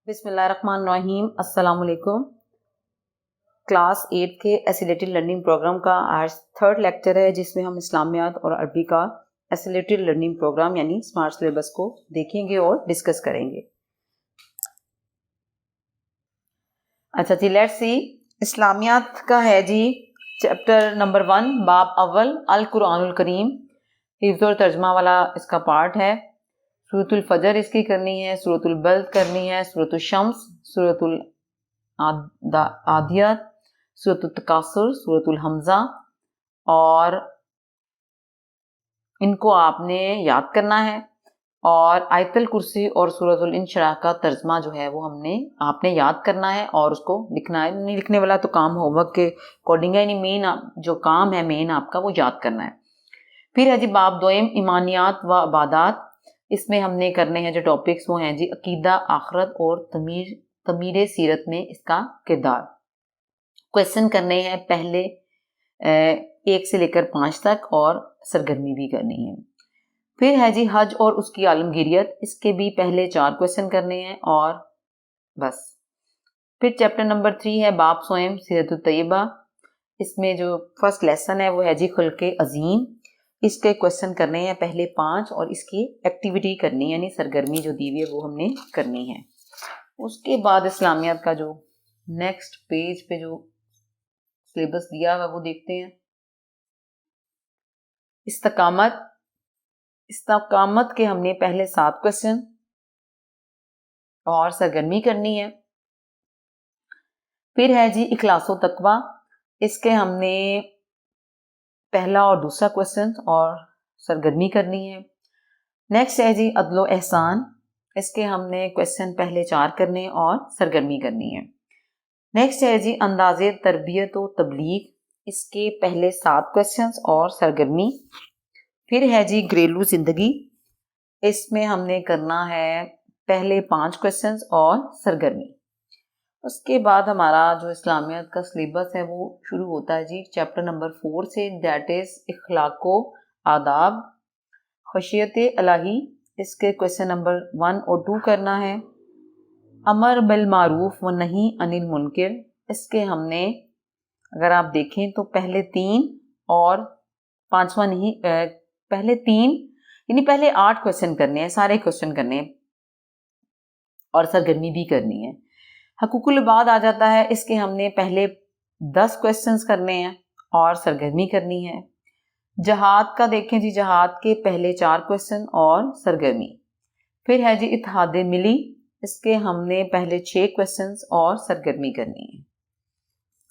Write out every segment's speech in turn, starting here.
بسم اللہ الرحمن الرحیم. السلام علیکم. کلاس 8 کے ایسیلیٹڈ لرننگ پروگرام کا آج 3rd لیکچر ہے جس میں ہم اسلامیات اور عربی کا ایسیلیٹڈ لرننگ پروگرام یعنی اسمارٹ سلیبس کو دیکھیں گے اور ڈسکس کریں گے. اچھا جی، لیٹس سی. اسلامیات کا ہے جی چیپٹر نمبر 1 باب اول القرآن الکریم. حفظ اور ترجمہ والا اس کا پارٹ ہے. سورۃ الفجر اس کی کرنی ہے، سورۃ البلد کرنی ہے، سورۃ الشمس، سورۃ العادیات، سورۃ التکاثر، سورۃ الحمزہ، اور ان کو آپ نے یاد کرنا ہے. اور آیت الکرسی اور سورۃ الانشراح کا ترجمہ جو ہے وہ آپ نے یاد کرنا ہے اور اس کو لکھنا ہے. نہیں لکھنے والا تو کام ہوم ورک کے اکارڈنگ ہے، یعنی مین جو کام ہے مین آپ کا وہ یاد کرنا ہے. پھر ہے جی باب دوئم ایمانیات و عبادات. اس میں ہم نے کرنے ہیں جو ٹاپکس وہ ہیں جی عقیدہ، آخرت اور تعمیر سیرت میں اس کا کردار. کویسچن کرنے ہیں پہلے 1 سے لے کر 5 تک اور سرگرمی بھی کرنی ہے. پھر ہے جی حج اور اس کی عالمگیریت. اس کے بھی پہلے 4 کویسچن کرنے ہیں اور بس. پھر چیپٹر نمبر 3 ہے باب سوئم سیرت الطیبہ. اس میں جو فرسٹ لیسن ہے وہ ہے جی خلق عظیم. اس کے کویسچن کرنے ہیں پہلے 5 اور اس کی ایکٹیویٹی کرنی ہے یعنی سرگرمی جو دی ہوئی ہے وہ ہم نے کرنی ہے. اس کے بعد اسلامیات کا جو نیکسٹ پیج پہ جو سلیبس دیا ہوا وہ دیکھتے ہیں. استقامت کے ہم نے پہلے 7 کویسچن اور سرگرمی کرنی ہے. پھر ہے جی اخلاص و تقویٰ. اس کے ہم نے پہلا اور دوسرا کویسچن اور سرگرمی کرنی ہے. نیکسٹ ہے جی عدل و احسان. اس کے ہم نے کویسچن پہلے 4 کرنے اور سرگرمی کرنی ہے. نیکسٹ ہے جی انداز تربیت و تبلیغ. اس کے پہلے 7 کویسچنز اور سرگرمی. پھر ہے جی گھریلو زندگی. اس میں ہم نے کرنا ہے پہلے 5 کویسچنز اور سرگرمی. اس کے بعد ہمارا جو اسلامیات کا سلیبس ہے وہ شروع ہوتا ہے جی چیپٹر نمبر 4 سے، دیٹ از اخلاق و آداب، خشیت الہی. اس کے کویسچن نمبر 1 اور 2 کرنا ہے. امر بالمعروف و نہی عن المنکر. اس کے ہم نے اگر آپ دیکھیں تو پہلے 3 اور 5واں نہیں، پہلے 3 یعنی پہلے 8 کویسچن کرنے ہیں، سارے کویسچن کرنے ہیں اور سرگرمی بھی کرنی ہے. حقوق العباد آ جاتا ہے. اس کے ہم نے پہلے 10 کویسچنز کرنے ہیں اور سرگرمی کرنی ہے. جہاد کا دیکھیں جی، جہاد کے پہلے 4 کویسچن اور سرگرمی. پھر ہے جی اتحاد ملی. اس کے ہم نے پہلے 6 کویسچنز اور سرگرمی کرنی ہے.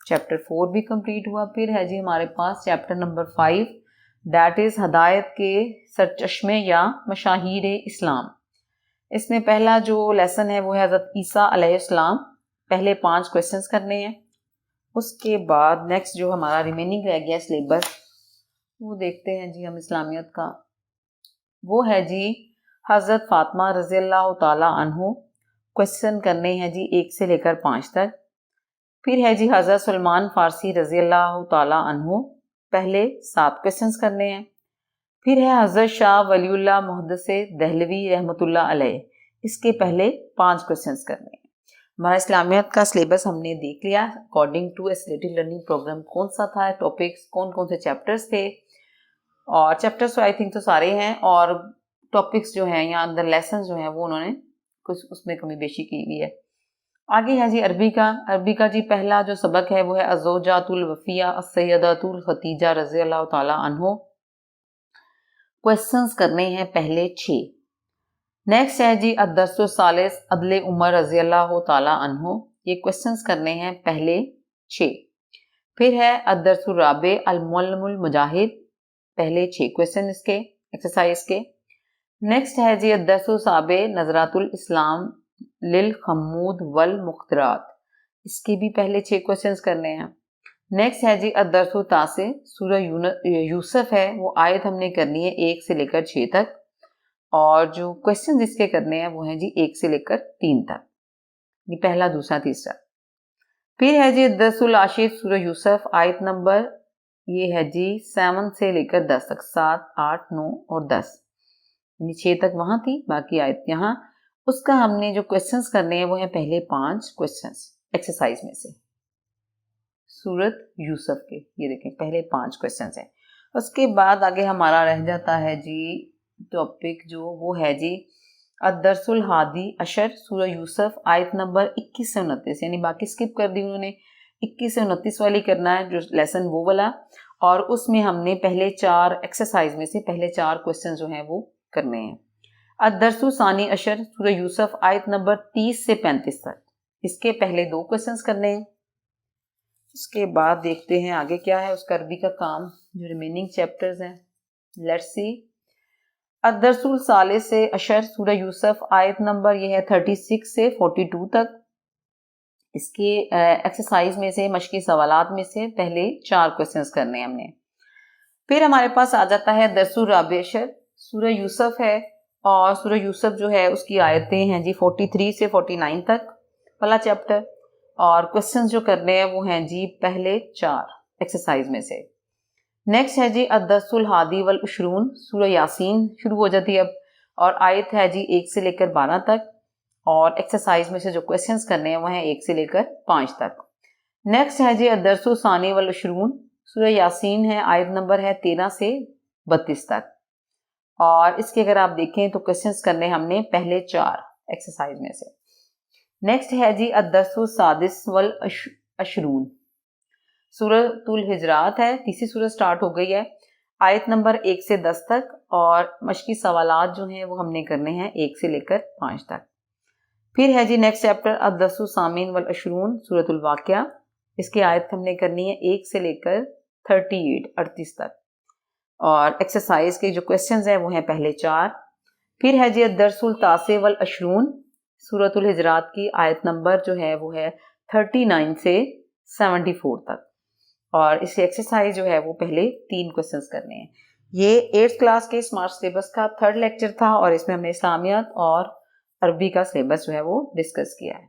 چیپٹر 4 بھی کمپلیٹ ہوا. پھر ہے جی ہمارے پاس چیپٹر نمبر 5 دیٹ از ہدایت کے سرچشمے یا مشاہیر اسلام. اس میں پہلا جو لیسن ہے وہ ہے حضرت عیسیٰ علیہ السلام. پہلے 5 کویسچنز کرنے ہیں. اس کے بعد نیکسٹ جو ہمارا ریمیننگ رہ گیا سلیبس وہ دیکھتے ہیں جی ہم اسلامیات کا. وہ ہے جی حضرت فاطمہ رضی اللہ تعالی عنہ. کویسچن کرنے ہیں جی 1 سے لے کر 5 تک. پھر ہے جی حضرت سلمان فارسی رضی اللہ تعالی عنہ. پہلے 7 کویسچنز کرنے ہیں. پھر ہے حضرت شاہ ولی اللہ محدث دہلوی رحمۃ اللہ علیہ. اس کے پہلے 5 کویسچنز کرنے ہیں. ہمارا اسلامیات کا سلیبس ہم نے دیکھ لیا اکارڈنگ ٹو ایسیلیٹڈ لرننگ پروگرام کون سا تھا، ٹاپکس کون سے چیپٹرز تھے، اور چیپٹرز تو آئی تھنک تو سارے ہیں، اور ٹاپکس جو ہیں یا اندر لیسنز جو ہیں وہ انہوں نے کچھ اس میں کمی بیشی کی ہوئی ہے. آگے ہے جی عربی کا جی پہلا جو سبق ہے وہ ہے الزوجات الوفیہ السیدات الختیجہ رضی اللہ تعالی عنہ. کویسچنز کرنے ہیں پہلے 6. نیکسٹ ہے جی الدرس الثالث عدل عمر رضی اللہ تعالی عنہ. یہ کویسچنز کرنے ہیں پہلے 6. پھر ہے الدرس الرابع المعلم المجاہد. پہلے 6 کویسچن اس کے ایکسرسائز کے. نیکسٹ ہے جی الدرس السابع نظرات الاسلام للخمود والمخترات. اس کے بھی پہلے 6 کویسچنز کرنے ہیں. نیکسٹ ہے جی الدرس التاسع سورہ یوسف ہے وہ آیت ہم نے کرنی ہے 1 سے لے کر 6 تک، اور جو کویسچن اس کے کرنے ہیں وہ ہیں جی 1 سے لے کر 3 تک، یہ پہلا دوسرا تیسرا. پھر ہے جی الدرس العاشر سورہ یوسف آیت نمبر یہ ہے جی 7 سے لے کر 10 تک، 7 8 9 اور 10 یعنی 6 تک وہاں تھی باقی آیت یہاں. اس کا ہم نے جو کویسچنس کرنے ہیں وہ ہیں پہلے 5 کویسچنس ایکسرسائز میں سے سورت یوسف کے. یہ دیکھیں پہلے 5 کویسچنس ہیں. اس کے بعد آگے ہمارا رہ جاتا ہے جی ٹاپک جو وہ ہے جی الدرس الحادی عشر سورہ یوسف آیت نمبر 21 سے 29. یعنی باقی اسکپ کر دی انہوں نے, 21 سے 29 والی کرنا ہے جو لیسن وہ والا. اور اس میں ہم نے پہلے 4 ایکسرسائز میں سے پہلے 4 کویسچن جو ہیں وہ کرنے ہیں. الدرس ثانی عشر سورہ یوسف آیت نمبر 30 سے 35 تک. اس کے پہلے 2 کویسچنس کرنے ہیں. اس کے بعد دیکھتے ہیں آگے کیا ہے اس کا عربی کا کام جو ریمیننگ چیپٹرز ہیں. Let's see. الدرس الثالث عشر سورہ یوسف آیت نمبر یہ ہے 36 سے 42 تک. اس کے ایکسرسائز میں سے مشقی سوالات میں سے پہلے 4 کویسچنس کرنے ہیں ہم نے. پھر ہمارے پاس آ جاتا ہے درس الرابع عشر سورہ یوسف ہے, اور سورہ یوسف جو ہے اس کی آیتیں ہیں جی 43 سے 49 تک والا چیپٹر. اور کویسچنس جو کرنے ہیں وہ ہیں جی پہلے 4 ایکسرسائز میں سے. نیکسٹ ہے جی الدرس الحادی والعشرون سورہ یاسین شروع ہو جاتی ہے اب, اور آیت ہے جی 1 سے لے کر 12 تک. اور ایکسرسائز میں سے جو کویسچنس کرنے ہیں وہ ہیں 1 سے لے کر 5 تک. نیکسٹ ہے جی الدرس الثانی والعشرون سورہ یاسین ہے, آیت نمبر ہے 13 سے 32 تک. اور اس کے اگر آپ دیکھیں تو کویسچنس کرنے ہم نے پہلے 4 ایکسرسائز میں سے. نیکسٹ ہے جی الدرس السادس والعشرون سورۃ الحجرات ہے, تیسری سورہ سٹارٹ ہو گئی ہے, آیت نمبر 1 سے 10 تک. اور مشقی سوالات جو ہیں وہ ہم نے کرنے ہیں 1 سے لے کر 5 تک. پھر ہے جی نیکسٹ چیپٹر الدرس الثامن والعشرون سورۃ الواقعہ. اس کی آیت ہم نے کرنی ہے 1 سے لے کر 38 تک. اور ایکسرسائز کے جو کویسچنز ہیں وہ ہیں پہلے 4. پھر ہے جی الدرس التاسع والعشرون سورۃ الحجرات کی آیت نمبر جو ہے وہ ہے 39 سے 74 تک. اور اس کی ایکسرسائز جو ہے وہ پہلے 3 کویسچنز کرنے ہیں. یہ 8th کلاس کے اسمارٹ سلیبس کا 3rd لیکچر تھا, اور اس میں ہم نے اسلامیات اور عربی کا سلیبس جو ہے وہ ڈسکس کیا ہے.